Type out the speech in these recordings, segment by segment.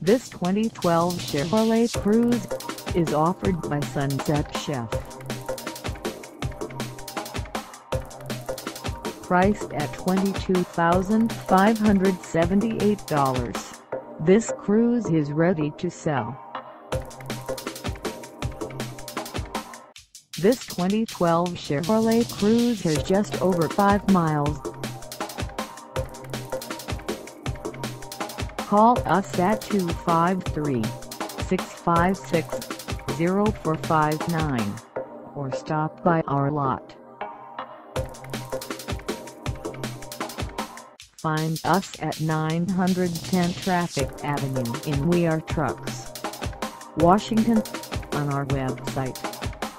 This 2012 Chevrolet Cruze is offered by Sunset Chev. Priced at $22,578, this Cruze is ready to sell. This 2012 Chevrolet Cruze has just over 5 miles. Call us at 253-656-0459 or stop by our lot. Find us at 910 Traffic Avenue in We Are Trucks, Washington, on our website,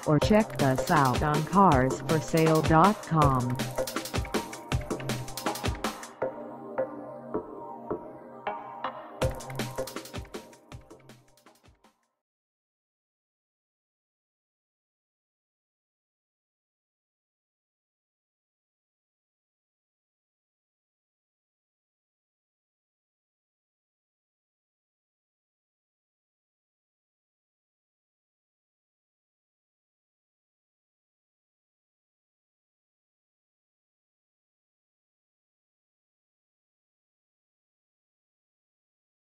or check us out on carsforsale.com.